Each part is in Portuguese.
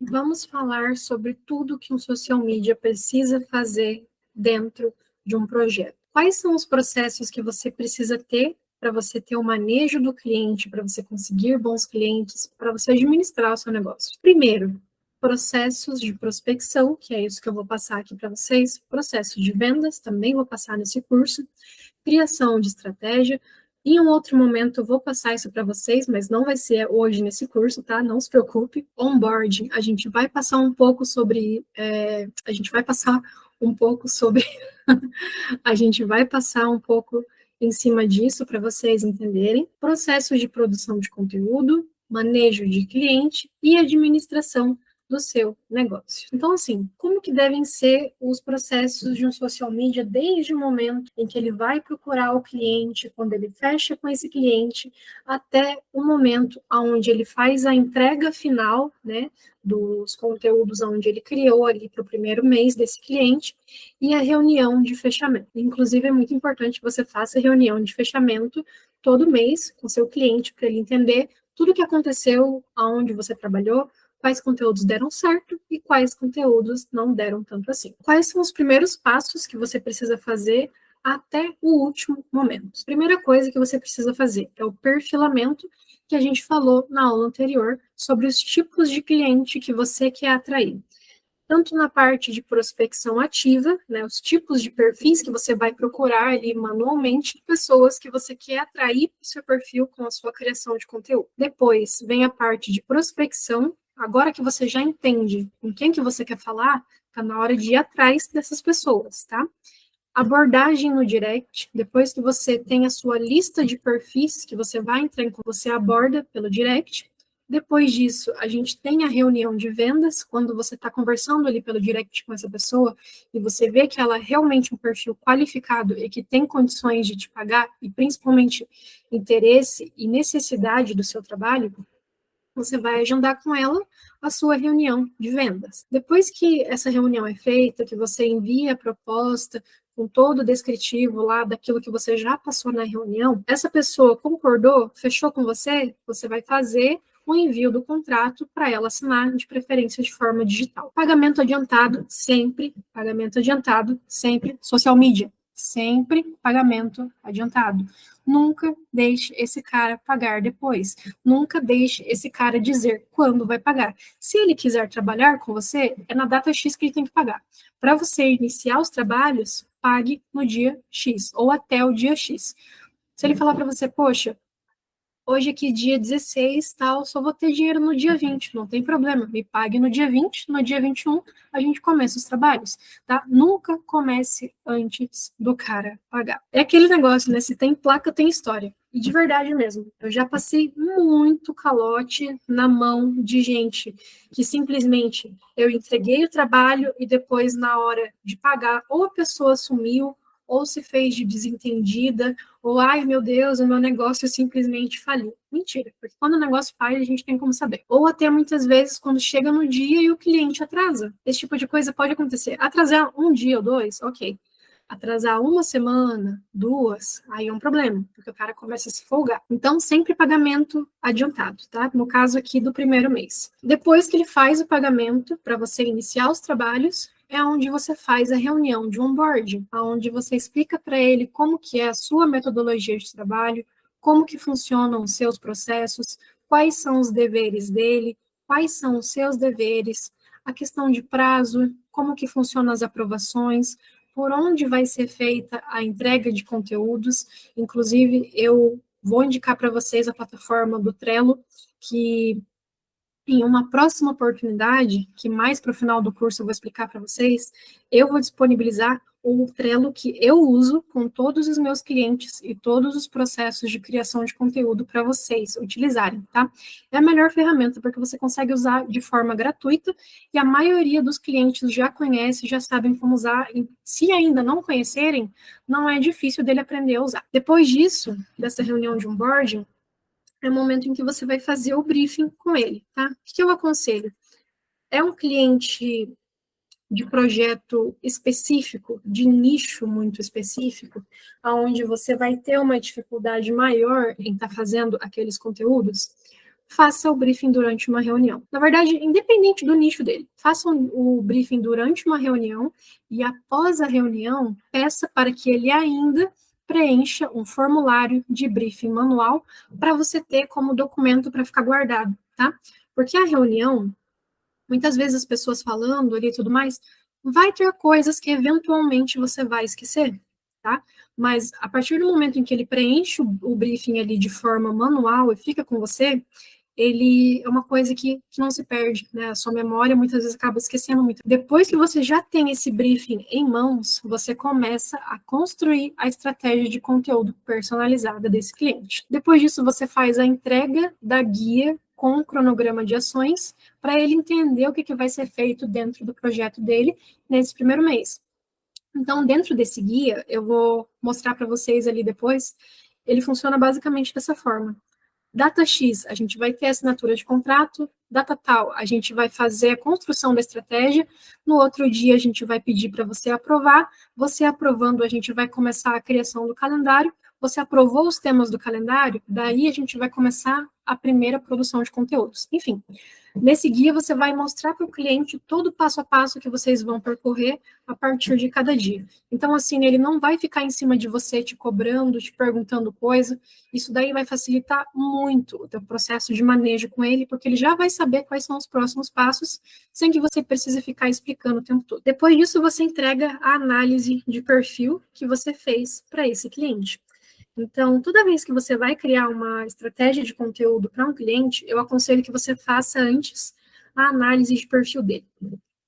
Vamos falar sobre tudo que um social media precisa fazer dentro de um projeto. Quais são os processos que você precisa ter para você ter o manejo do cliente, para você conseguir bons clientes, para você administrar o seu negócio? Primeiro, processos de prospecção, que é isso que eu vou passar aqui para vocês, processo de vendas, também vou passar nesse curso, criação de estratégia. Em um outro momento eu vou passar isso para vocês, mas não vai ser hoje nesse curso, tá? Não se preocupe. Onboarding, a gente vai passar um pouco sobre, a gente vai passar um pouco sobre, a gente vai passar um pouco em cima disso para vocês entenderem. Processos de produção de conteúdo, manejo de cliente e administração do seu negócio. Então, assim, como que devem ser os processos de um social media desde o momento em que ele vai procurar o cliente, quando ele fecha com esse cliente, até o momento onde ele faz a entrega final, né, dos conteúdos onde ele criou ali para o primeiro mês desse cliente e a reunião de fechamento. Inclusive, é muito importante que você faça reunião de fechamento todo mês com seu cliente para ele entender tudo o que aconteceu, aonde você trabalhou, quais conteúdos deram certo e quais conteúdos não deram tanto assim. Quais são os primeiros passos que você precisa fazer até o último momento? A primeira coisa que você precisa fazer é o perfilamento, que a gente falou na aula anterior, sobre os tipos de cliente que você quer atrair. Tanto na parte de prospecção ativa, né, os tipos de perfis que você vai procurar ali manualmente, pessoas que você quer atrair para o seu perfil com a sua criação de conteúdo. Depois vem a parte de prospecção. Agora que você já entende com quem que você quer falar, está na hora de ir atrás dessas pessoas, tá? Abordagem no direct, depois que você tem a sua lista de perfis que você vai entrar em, você aborda pelo direct. Depois disso, a gente tem a reunião de vendas, quando você está conversando ali pelo direct com essa pessoa e você vê que ela é realmente um perfil qualificado e que tem condições de te pagar, e principalmente interesse e necessidade do seu trabalho, você vai agendar com ela a sua reunião de vendas. Depois que essa reunião é feita, que você envia a proposta com todo o descritivo lá daquilo que você já passou na reunião, essa pessoa concordou, fechou com você, você vai fazer o envio do contrato para ela assinar, de preferência de forma digital. Pagamento adiantado, sempre, social media, sempre pagamento adiantado. Nunca deixe esse cara pagar depois. Nunca deixe esse cara dizer quando vai pagar. Se ele quiser trabalhar com você, é na data X que ele tem que pagar. Para você iniciar os trabalhos, pague no dia X ou até o dia X. Se ele falar para você, poxa, hoje aqui dia 16, tal, só vou ter dinheiro no dia 20, não tem problema, me pague no dia 20, no dia 21 a gente começa os trabalhos, tá? Nunca comece antes do cara pagar. É aquele negócio, né? Se tem placa, tem história. E de verdade mesmo, eu já passei muito calote na mão de gente que simplesmente eu entreguei o trabalho e depois, na hora de pagar, ou a pessoa sumiu, ou se fez de desentendida, ou, ai, meu Deus, o meu negócio simplesmente faliu. Mentira, porque quando o negócio falha, a gente tem como saber. Ou até muitas vezes quando chega no dia e o cliente atrasa. Esse tipo de coisa pode acontecer. Atrasar um dia ou dois, ok. Atrasar uma semana, duas, aí é um problema, porque o cara começa a se folgar. Então, sempre pagamento adiantado, tá? No caso aqui do primeiro mês. Depois que ele faz o pagamento para você iniciar os trabalhos, é onde você faz a reunião de onboarding, onde você explica para ele como que é a sua metodologia de trabalho, como que funcionam os seus processos, quais são os deveres dele, quais são os seus deveres, a questão de prazo, como que funcionam as aprovações, por onde vai ser feita a entrega de conteúdos. Inclusive, eu vou indicar para vocês a plataforma do Trello, que em uma próxima oportunidade, que mais para o final do curso eu vou explicar para vocês, eu vou disponibilizar o Trello que eu uso com todos os meus clientes e todos os processos de criação de conteúdo para vocês utilizarem, tá? É a melhor ferramenta porque você consegue usar de forma gratuita e a maioria dos clientes já conhece, já sabem como usar. E se ainda não conhecerem, não é difícil dele aprender a usar. Depois disso, dessa reunião de onboarding, é o momento em que você vai fazer o briefing com ele, tá? O que eu aconselho? É um cliente de projeto específico, de nicho muito específico, onde você vai ter uma dificuldade maior em estar fazendo aqueles conteúdos? faça o briefing durante uma reunião. Na verdade, independente do nicho dele, faça o briefing durante uma reunião e após a reunião, peça para que ele ainda preencha um formulário de briefing manual para você ter como documento para ficar guardado, tá? Porque a reunião, muitas vezes as pessoas falando ali e tudo mais, vai ter coisas que eventualmente você vai esquecer, tá? Mas a partir do momento em que ele preenche o briefing ali de forma manual e fica com você, ele é uma coisa que não se perde, né? A sua memória muitas vezes acaba esquecendo muito. Depois que você já tem esse briefing em mãos, você começa a construir a estratégia de conteúdo personalizada desse cliente. Depois disso, você faz a entrega da guia com o cronograma de ações para ele entender o que vai ser feito dentro do projeto dele nesse primeiro mês. Então, dentro desse guia, eu vou mostrar para vocês ali depois, ele funciona basicamente dessa forma. Data X, a gente vai ter assinatura de contrato, data tal, a gente vai fazer a construção da estratégia, no outro dia a gente vai pedir para você aprovar, você aprovando, a gente vai começar a criação do calendário, você aprovou os temas do calendário, daí a gente vai começar a primeira produção de conteúdos. Enfim, nesse guia você vai mostrar para o cliente todo o passo a passo que vocês vão percorrer a partir de cada dia. Então, assim, ele não vai ficar em cima de você te cobrando, te perguntando coisa. Isso daí vai facilitar muito o teu processo de manejo com ele, porque ele já vai saber quais são os próximos passos, sem que você precise ficar explicando o tempo todo. Depois disso, você entrega a análise de perfil que você fez para esse cliente. Então, toda vez que você vai criar uma estratégia de conteúdo para um cliente, eu aconselho que você faça antes a análise de perfil dele,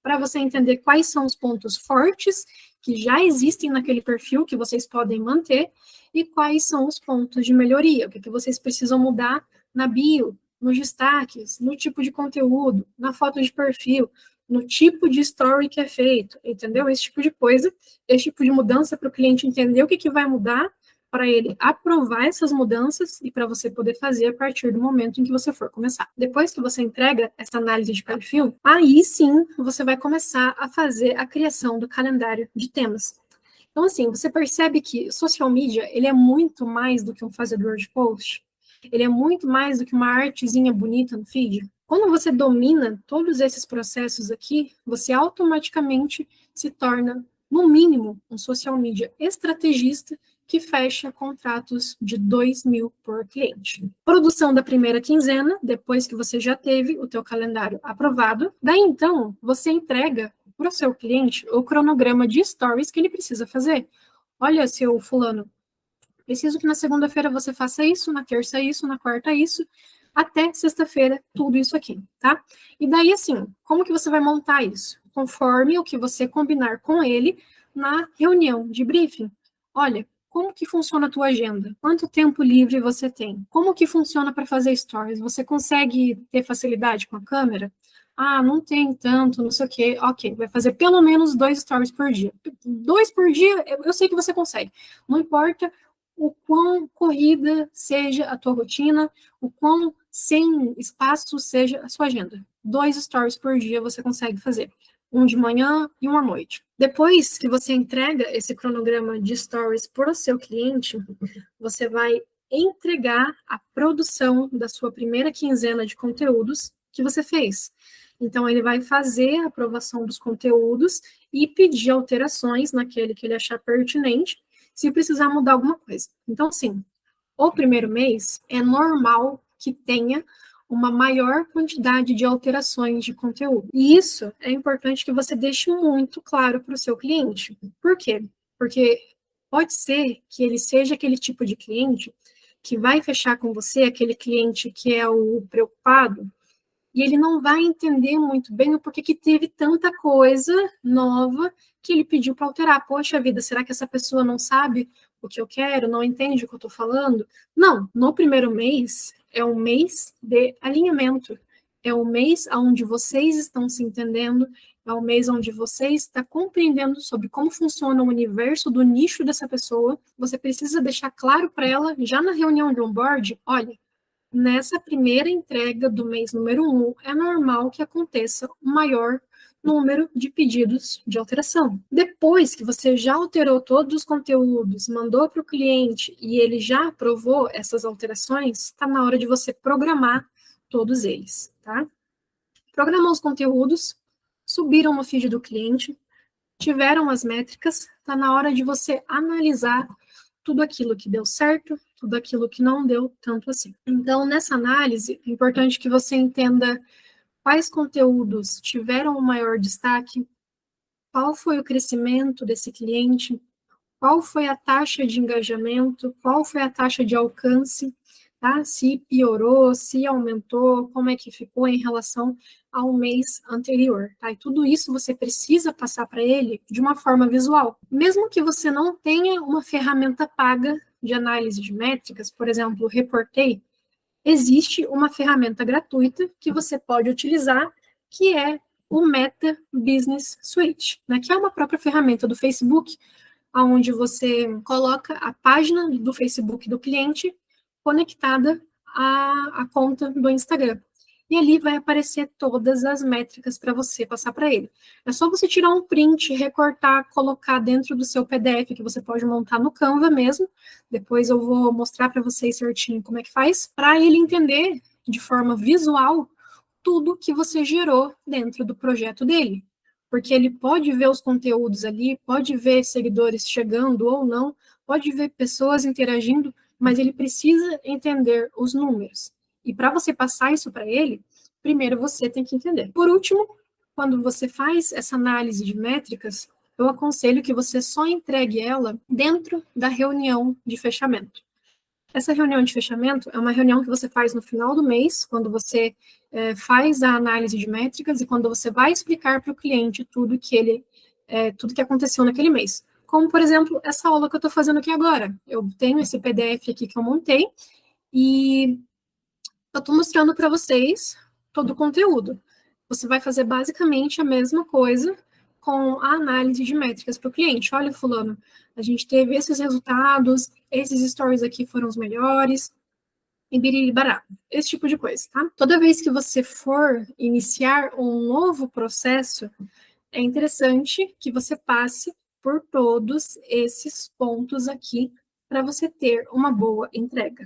para você entender quais são os pontos fortes que já existem naquele perfil que vocês podem manter e quais são os pontos de melhoria, o que vocês precisam mudar na bio, nos destaques, no tipo de conteúdo, na foto de perfil, no tipo de story que é feito, entendeu? Esse tipo de coisa, esse tipo de mudança para o cliente entender o que vai mudar, para ele aprovar essas mudanças e para você poder fazer a partir do momento em que você for começar. Depois que você entrega essa análise de perfil, aí sim você vai começar a fazer a criação do calendário de temas. Então, assim, você percebe que social media, ele é muito mais do que um fazedor de post, ele é muito mais do que uma artezinha bonita no feed. Quando você domina todos esses processos aqui, você automaticamente se torna, no mínimo, um social media estrategista que fecha contratos de 2.000 por cliente. Produção da primeira quinzena, depois que você já teve o teu calendário aprovado. Daí, então, você entrega para o seu cliente o cronograma de stories que ele precisa fazer. Olha, seu fulano, preciso que na segunda-feira você faça isso, na terça isso, na quarta isso, até sexta-feira, tudo isso aqui, tá? E daí, assim, como que você vai montar isso? Conforme o que você combinar com ele na reunião de briefing. Olha, como que funciona a tua agenda? Quanto tempo livre você tem? Como que funciona para fazer stories? Você consegue ter facilidade com a câmera? Ah, não tem tanto, não sei o quê. Ok, vai fazer pelo menos 2 stories por dia. 2 por dia, eu sei que você consegue. Não importa o quão corrida seja a tua rotina, o quão sem espaço seja a sua agenda. 2 stories por dia você consegue fazer. Um de manhã e um à noite. Depois que você entrega esse cronograma de stories para o seu cliente, você vai entregar a produção da sua primeira quinzena de conteúdos que você fez. Então, ele vai fazer a aprovação dos conteúdos e pedir alterações naquele que ele achar pertinente, se precisar mudar alguma coisa. Então, sim, o primeiro mês é normal que tenha uma maior quantidade de alterações de conteúdo. E isso é importante que você deixe muito claro para o seu cliente. Por quê? Porque pode ser que ele seja aquele tipo de cliente que vai fechar com você, aquele cliente que é o preocupado, e ele não vai entender muito bem o porquê que teve tanta coisa nova que ele pediu para alterar. Poxa vida, será que essa pessoa não sabe o que eu quero, não entende o que eu estou falando? Não, no primeiro mês é um mês de alinhamento, é um mês onde vocês estão se entendendo, é um mês onde você está compreendendo sobre como funciona o universo do nicho dessa pessoa. Você precisa deixar claro para ela, já na reunião de onboard, olha, nessa primeira entrega do mês número 1, é normal que aconteça um maior número de pedidos de alteração. Depois que você já alterou todos os conteúdos, mandou para o cliente e ele já aprovou essas alterações, está na hora de você programar todos eles, tá? Programou os conteúdos, subiram no feed do cliente, tiveram as métricas, está na hora de você analisar tudo aquilo que deu certo, tudo aquilo que não deu tanto assim. Então, nessa análise, é importante que você entenda quais conteúdos tiveram o maior destaque, qual foi o crescimento desse cliente, qual foi a taxa de engajamento, qual foi a taxa de alcance, tá? Se piorou, se aumentou, como é que ficou em relação ao mês anterior, tá? E tudo isso você precisa passar para ele de uma forma visual. Mesmo que você não tenha uma ferramenta paga de análise de métricas, por exemplo, o Reportei, existe uma ferramenta gratuita que você pode utilizar, que é o Meta Business Suite, né? Que é uma própria ferramenta do Facebook, onde você coloca a página do Facebook do cliente conectada à conta do Instagram. E ali vai aparecer todas as métricas para você passar para ele. É só você tirar um print, recortar, colocar dentro do seu PDF, que você pode montar no Canva mesmo. Depois eu vou mostrar para vocês certinho como é que faz, para ele entender de forma visual tudo que você gerou dentro do projeto dele. Porque ele pode ver os conteúdos ali, pode ver seguidores chegando ou não, pode ver pessoas interagindo, mas ele precisa entender os números. E para você passar isso para ele, primeiro você tem que entender. Por último, quando você faz essa análise de métricas, eu aconselho que você só entregue ela dentro da reunião de fechamento. Essa reunião de fechamento é uma reunião que você faz no final do mês, quando você faz a análise de métricas e quando você vai explicar para o cliente tudo que aconteceu naquele mês. Como, por exemplo, essa aula que eu estou fazendo aqui agora. Eu tenho esse PDF aqui que eu montei e eu estou mostrando para vocês todo o conteúdo. Você vai fazer basicamente a mesma coisa com a análise de métricas para o cliente. Olha, fulano, a gente teve esses resultados, esses stories aqui foram os melhores, e biriribará, esse tipo de coisa, tá? Toda vez que você for iniciar um novo processo, é interessante que você passe por todos esses pontos aqui para você ter uma boa entrega.